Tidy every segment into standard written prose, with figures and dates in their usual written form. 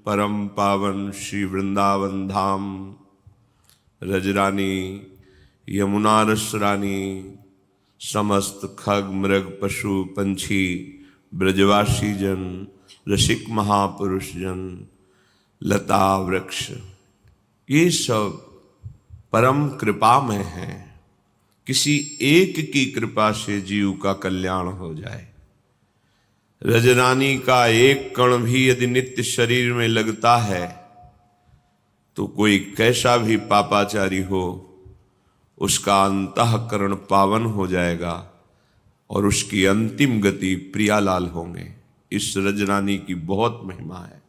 परम पावन श्री वृंदावन धाम, रजरानी यमुना रसरानी, समस्त खग मृग पशु पंछी, ब्रजवासी जन, रसिक महापुरुष जन, लता वृक्ष, ये सब परम कृपा में हैं। किसी एक की कृपा से जीव का कल्याण हो जाए। रजरानी का एक कण भी यदि नित्य शरीर में लगता है तो कोई कैसा भी पापाचारी हो, उसका अंतःकरण पावन हो जाएगा और उसकी अंतिम गति प्रियालाल होंगे। इस रजरानी की बहुत महिमा है।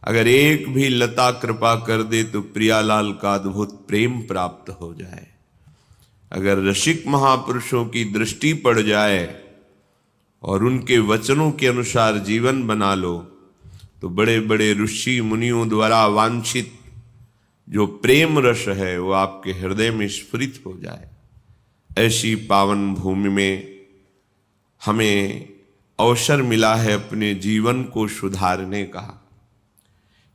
अगर एक भी लता कृपा कर दे तो प्रियालाल का अद्भुत प्रेम प्राप्त हो जाए। अगर रसिक महापुरुषों की दृष्टि पड़ जाए और उनके वचनों के अनुसार जीवन बना लो तो बड़े बड़े ऋषि मुनियों द्वारा वांछित जो प्रेम रस है वो आपके हृदय में स्फुरित हो जाए। ऐसी पावन भूमि में हमें अवसर मिला है अपने जीवन को सुधारने का।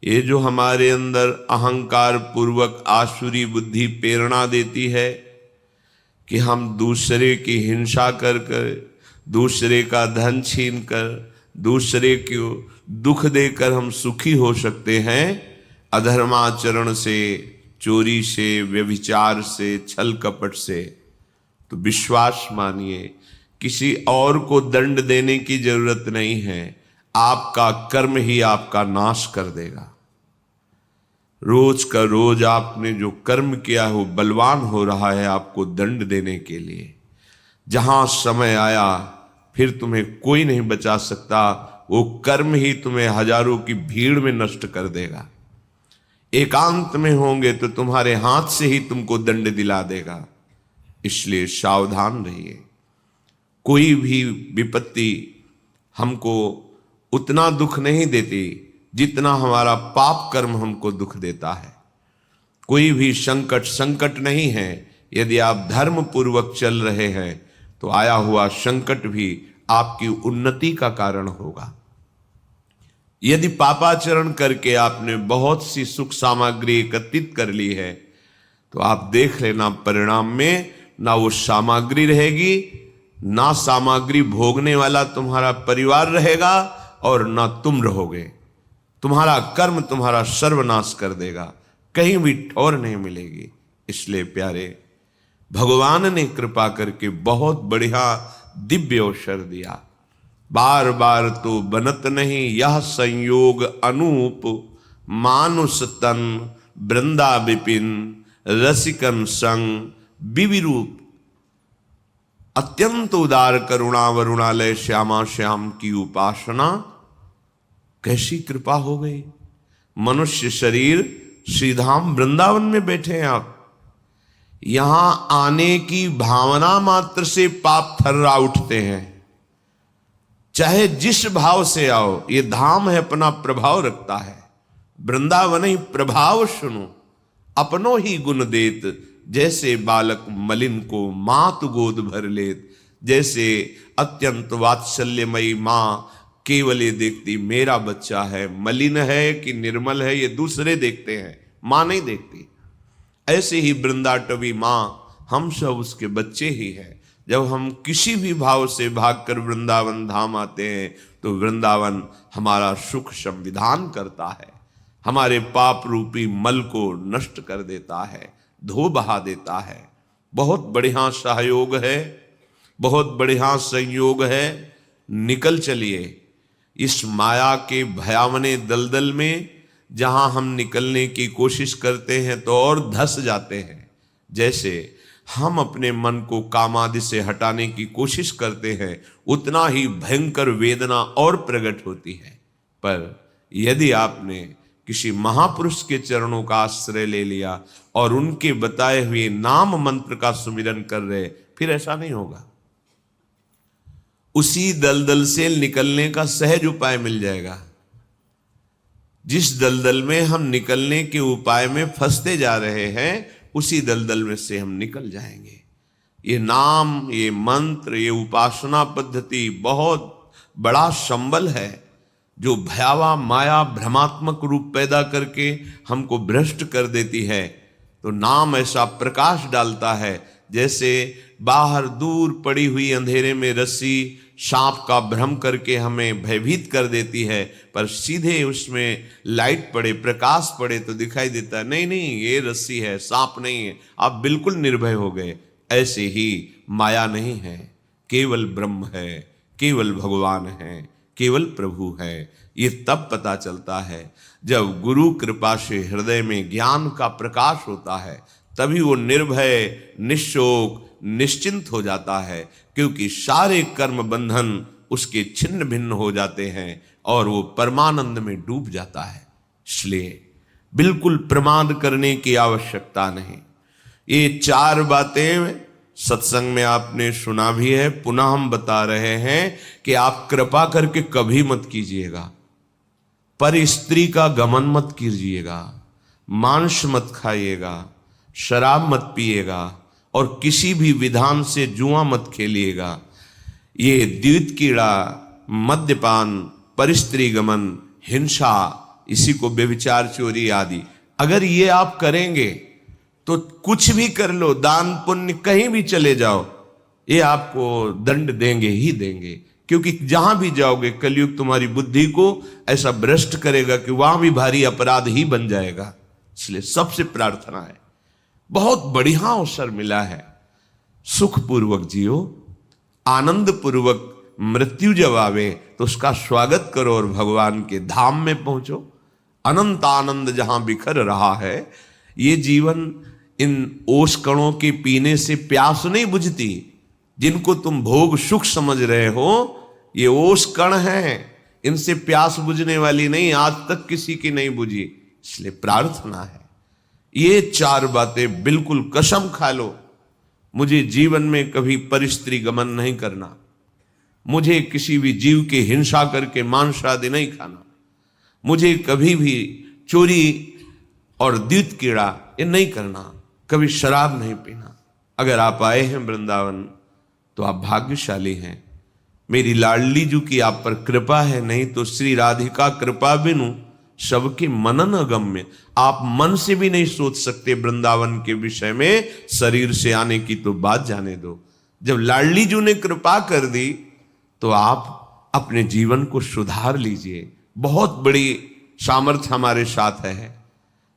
ये जो हमारे अंदर अहंकार पूर्वक आसुरी बुद्धि प्रेरणा देती है कि हम दूसरे की हिंसा कर कर, दूसरे का धन छीन कर, दूसरे को दुख देकर हम सुखी हो सकते हैं, अधर्माचरण से, चोरी से, व्यभिचार से, छल कपट से, तो विश्वास मानिए किसी और को दंड देने की जरूरत नहीं है। आपका कर्म ही आपका नाश कर देगा। रोज का रोज आपने जो कर्म किया है वो बलवान हो रहा है आपको दंड देने के लिए। जहां समय आया फिर तुम्हें कोई नहीं बचा सकता, वो कर्म ही तुम्हें हजारों की भीड़ में नष्ट कर देगा। एकांत में होंगे तो तुम्हारे हाथ से ही तुमको दंड दिला देगा। इसलिए सावधान रहिए। कोई भी विपत्ति हमको उतना दुख नहीं देती जितना हमारा पाप कर्म हमको दुख देता है। कोई भी संकट नहीं है। यदि आप धर्म पूर्वक चल रहे हैं तो आया हुआ संकट भी आपकी उन्नति का कारण होगा। यदि पापाचरण करके आपने बहुत सी सुख सामग्री एकत्रित कर ली है तो आप देख लेना परिणाम में ना वो सामग्री रहेगी, ना सामग्री भोगने वाला तुम्हारा परिवार रहेगा और ना तुम रहोगे। तुम्हारा कर्म तुम्हारा सर्वनाश कर देगा, कहीं भी ठौर नहीं मिलेगी। इसलिए प्यारे, भगवान ने कृपा करके बहुत बढ़िया दिव्य अवसर दिया। बार बार तो बनत नहीं यह संयोग अनूप, मानुष तन वृंदा विपिन, रसिकन संग विविरूप। अत्यंत उदार करुणा वरुणालय श्यामा श्याम की उपासना। कैसी कृपा हो गई। मनुष्य शरीर श्रीधाम वृंदावन में बैठे हैं आप। यहां आने की भावना मात्र से पाप थर्रा उठते हैं। चाहे जिस भाव से आओ, ये धाम है अपना प्रभाव रखता है। वृंदावन ही प्रभाव सुनो, अपनो ही गुण देत, जैसे बालक मलिन को मात गोद भर लेत। जैसे अत्यंत वात्सल्यमयी माँ केवल ये देखती मेरा बच्चा है, मलिन है कि निर्मल है ये दूसरे देखते हैं, माँ नहीं देखती। ऐसे ही वृंदाटवी माँ हम सब उसके बच्चे ही हैं। जब हम किसी भी भाव से भागकर वृंदावन धाम आते हैं तो वृंदावन हमारा सुख संविधान करता है, हमारे पाप रूपी मल को नष्ट कर देता है, धो बहा देता है। बहुत बढ़िया सहयोग है, बहुत बढ़िया संयोग है। निकल चलिए इस माया के भयावने दलदल में। जहां हम निकलने की कोशिश करते हैं तो और धंस जाते हैं। जैसे हम अपने मन को कामादि से हटाने की कोशिश करते हैं उतना ही भयंकर वेदना और प्रकट होती है। पर यदि आपने किसी महापुरुष के चरणों का आश्रय ले लिया और उनके बताए हुए नाम मंत्र का सुमिरन कर रहे, फिर ऐसा नहीं होगा। उसी दलदल से निकलने का सहज उपाय मिल जाएगा। जिस दलदल में हम निकलने के उपाय में फंसते जा रहे हैं उसी दलदल में से हम निकल जाएंगे। ये नाम, ये मंत्र, ये उपासना पद्धति बहुत बड़ा संबल है। जो भयावह माया भ्रमात्मक रूप पैदा करके हमको भ्रष्ट कर देती है, तो नाम ऐसा प्रकाश डालता है जैसे बाहर दूर पड़ी हुई अंधेरे में रस्सी सांप का भ्रम करके हमें भयभीत कर देती है, पर सीधे उसमें लाइट पड़े, प्रकाश पड़े तो दिखाई देता है नहीं नहीं ये रस्सी है, सांप नहीं है, आप बिल्कुल निर्भय हो गए। ऐसे ही माया नहीं है, केवल ब्रह्म है, केवल भगवान है, केवल प्रभु है। ये तब पता चलता है जब गुरु कृपा से हृदय में ज्ञान का प्रकाश होता है, तभी वो निर्भय, निश्शोक, निश्चिंत हो जाता है, क्योंकि सारे कर्म बंधन उसके छिन्न भिन्न हो जाते हैं और वो परमानंद में डूब जाता है। इसलिए बिल्कुल प्रमाद करने की आवश्यकता नहीं। ये 4 बातें सत्संग में आपने सुना भी है, पुनः हम बता रहे हैं कि आप कृपा करके कभी मत कीजिएगा। पर स्त्री का गमन मत कीजिएगा, मांस मत खाइएगा, शराब मत पिएगा और किसी भी विधान से जुआ मत खेलिएगा। ये द्वित कीड़ा, मद्यपान, परस्त्री गमन, हिंसा, इसी को व्यभिचार, चोरी आदि, अगर ये आप करेंगे तो कुछ भी कर लो, दान पुण्य कहीं भी चले जाओ, ये आपको दंड देंगे ही देंगे। क्योंकि जहां भी जाओगे कलयुग तुम्हारी बुद्धि को ऐसा भ्रष्ट करेगा कि वहां भी भारी अपराध ही बन जाएगा। इसलिए सबसे प्रार्थना है, बहुत बढ़िया अवसर मिला है, सुखपूर्वक जियो, आनंद पूर्वक मृत्यु जब आवे तो उसका स्वागत करो और भगवान के धाम में पहुंचो। अनंत आनंद जहां बिखर रहा है, ये जीवन इन ओस कणों के पीने से प्यास नहीं बुझती। जिनको तुम भोग सुख समझ रहे हो, ये ओस कण हैं, इनसे प्यास बुझने वाली नहीं, आज तक किसी की नहीं बुझी। इसलिए प्रार्थना है, ये 4 बातें बिल्कुल कसम खा लो, मुझे जीवन में कभी परस्त्री गमन नहीं करना, मुझे किसी भी जीव की हिंसा करके मांस आदि नहीं खाना, मुझे कभी भी चोरी और द्वित कीड़ा ये नहीं करना, कभी शराब नहीं पीना। अगर आप आए हैं वृंदावन तो आप भाग्यशाली हैं, मेरी लाडली जू की आप पर कृपा है, नहीं तो श्री राधिका कृपा बिनु सबके मनन अगम्य। आप मन से भी नहीं सोच सकते वृंदावन के विषय में, शरीर से आने की तो बात जाने दो। जब लाडली जू ने कृपा कर दी तो आप अपने जीवन को सुधार लीजिए। बहुत बड़ी सामर्थ्य हमारे साथ है।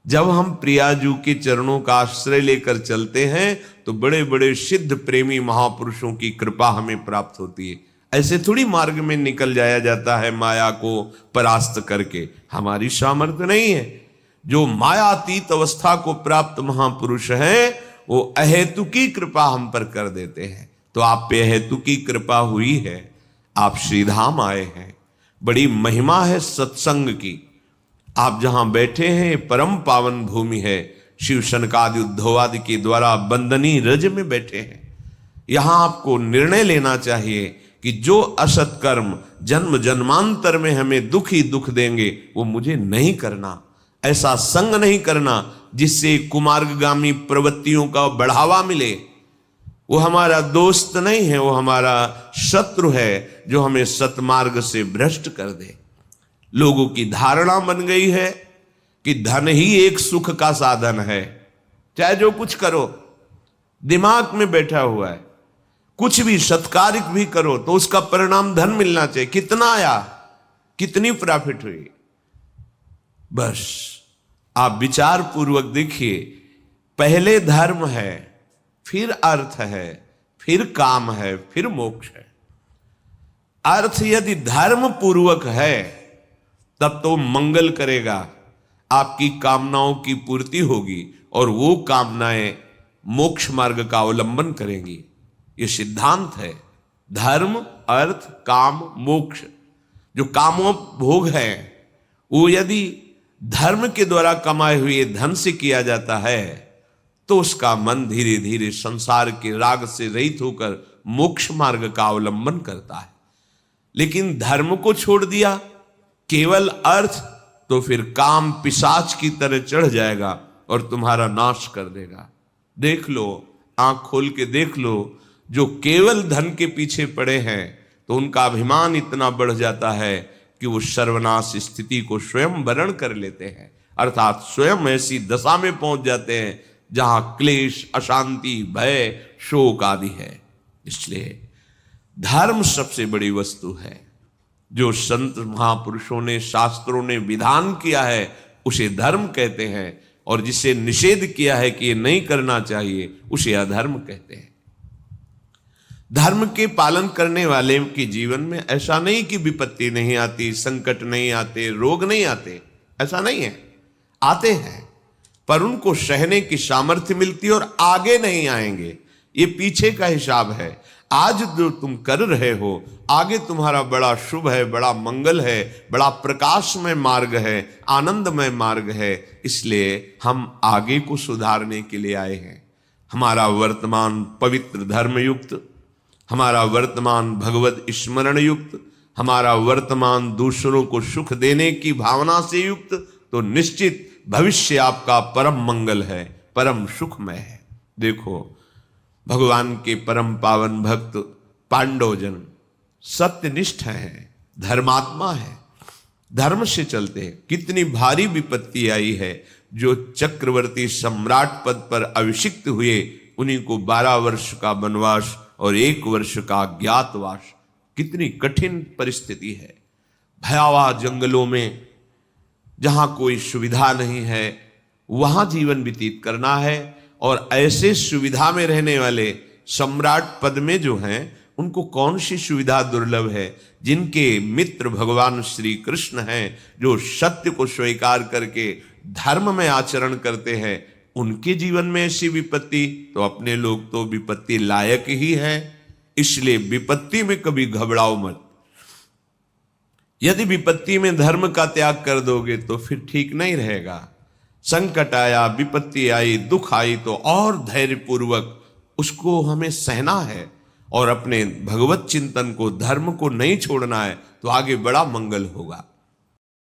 जब हम प्रियाजू के चरणों का आश्रय लेकर चलते हैं तो बड़े बड़े सिद्ध प्रेमी महापुरुषों की कृपा हमें प्राप्त होती है। ऐसे थोड़ी मार्ग में निकल जाया जाता है माया को परास्त करके, हमारी सामर्थ्य नहीं है। जो मायातीत अवस्था को प्राप्त महापुरुष हैं वो अहेतुकी कृपा हम पर कर देते हैं। तो आप पे अहेतुकी कृपा हुई है, आप श्रीधाम आए हैं, बड़ी महिमा है सत्संग की। आप जहां बैठे हैं परम पावन भूमि है, शिव शनकादि उद्धवादि के द्वारा बंदनी रज में बैठे हैं। यहां आपको निर्णय लेना चाहिए कि जो असत कर्म जन्म जन्मांतर में हमें दुख ही दुख देंगे वो मुझे नहीं करना। ऐसा संग नहीं करना जिससे कुमार्गगामी प्रवृत्तियों का बढ़ावा मिले। वो हमारा दोस्त नहीं है, वो हमारा शत्रु है जो हमें सतमार्ग से भ्रष्ट कर दे। लोगों की धारणा बन गई है कि धन ही एक सुख का साधन है, चाहे जो कुछ करो, दिमाग में बैठा हुआ है। कुछ भी सत्कारिक भी करो तो उसका परिणाम धन मिलना चाहिए। कितना आया, कितनी प्रॉफिट हुई, बस आप विचार पूर्वक देखिए। पहले धर्म है, फिर अर्थ है, फिर काम है, फिर मोक्ष है। अर्थ यदि धर्म पूर्वक है तब तो मंगल करेगा, आपकी कामनाओं की पूर्ति होगी और वो कामनाएं मोक्ष मार्ग का अवलंबन करेंगी। ये सिद्धांत है। धर्म, अर्थ, काम, मोक्ष। जो कामों भोग है वो यदि धर्म के द्वारा कमाए हुए धन से किया जाता है तो उसका मन धीरे धीरे संसार के राग से रहित होकर मोक्ष मार्ग का अवलंबन करता है। लेकिन धर्म को छोड़ दिया, केवल अर्थ, तो फिर काम पिशाच की तरह चढ़ जाएगा और तुम्हारा नाश कर देगा। देख लो, आंख खोल के देख लो, जो केवल धन के पीछे पड़े हैं तो उनका अभिमान इतना बढ़ जाता है कि वो सर्वनाश स्थिति को स्वयं वरण कर लेते हैं, अर्थात स्वयं ऐसी दशा में पहुंच जाते हैं जहां क्लेश, अशांति, भय, शोक आदि है। इसलिए धर्म सबसे बड़ी वस्तु है। जो संत महापुरुषों ने, शास्त्रों ने विधान किया है उसे धर्म कहते हैं, और जिसे निषेध किया है कि ये नहीं करना चाहिए उसे अधर्म कहते हैं। धर्म के पालन करने वाले के जीवन में ऐसा नहीं कि विपत्ति नहीं आती, संकट नहीं आते, रोग नहीं आते, ऐसा नहीं है, आते हैं, पर उनको सहने की सामर्थ्य मिलती है और आगे नहीं आएंगे। ये पीछे का हिसाब है। आज जो तुम कर रहे हो, आगे तुम्हारा बड़ा शुभ है, बड़ा मंगल है, बड़ा प्रकाशमय मार्ग है, आनंदमय मार्ग है। इसलिए हम आगे को सुधारने के लिए आए हैं। हमारा वर्तमान पवित्र धर्म युक्त, हमारा वर्तमान भगवत स्मरण युक्त, हमारा वर्तमान दूसरों को सुख देने की भावना से युक्त, तो निश्चित भविष्य आपका परम मंगल है, परम सुखमय है। देखो, भगवान के परम पावन भक्त पांडवजन सत्यनिष्ठ हैं, धर्मात्मा है, धर्म से चलते हैं। कितनी भारी विपत्ति आई है, जो चक्रवर्ती सम्राट पद पर अभिषिक्त हुए उन्हीं को 12 वर्ष का वनवास और 1 वर्ष का अज्ञातवास। कितनी कठिन परिस्थिति है। भयावह जंगलों में जहां कोई सुविधा नहीं है वहां जीवन व्यतीत करना है, और ऐसे सुविधा में रहने वाले सम्राट पद में जो हैं उनको कौन सी सुविधा दुर्लभ है। जिनके मित्र भगवान श्री कृष्ण हैं, जो सत्य को स्वीकार करके धर्म में आचरण करते हैं, उनके जीवन में ऐसी विपत्ति, तो अपने लोग तो विपत्ति लायक ही है। इसलिए विपत्ति में कभी घबराओ मत। यदि विपत्ति में धर्म का त्याग कर दोगे तो फिर ठीक नहीं रहेगा। संकट आया, विपत्ति आई, दुख आई, तो और धैर्यपूर्वक उसको हमें सहना है और अपने भगवत चिंतन को, धर्म को नहीं छोड़ना है, तो आगे बड़ा मंगल होगा।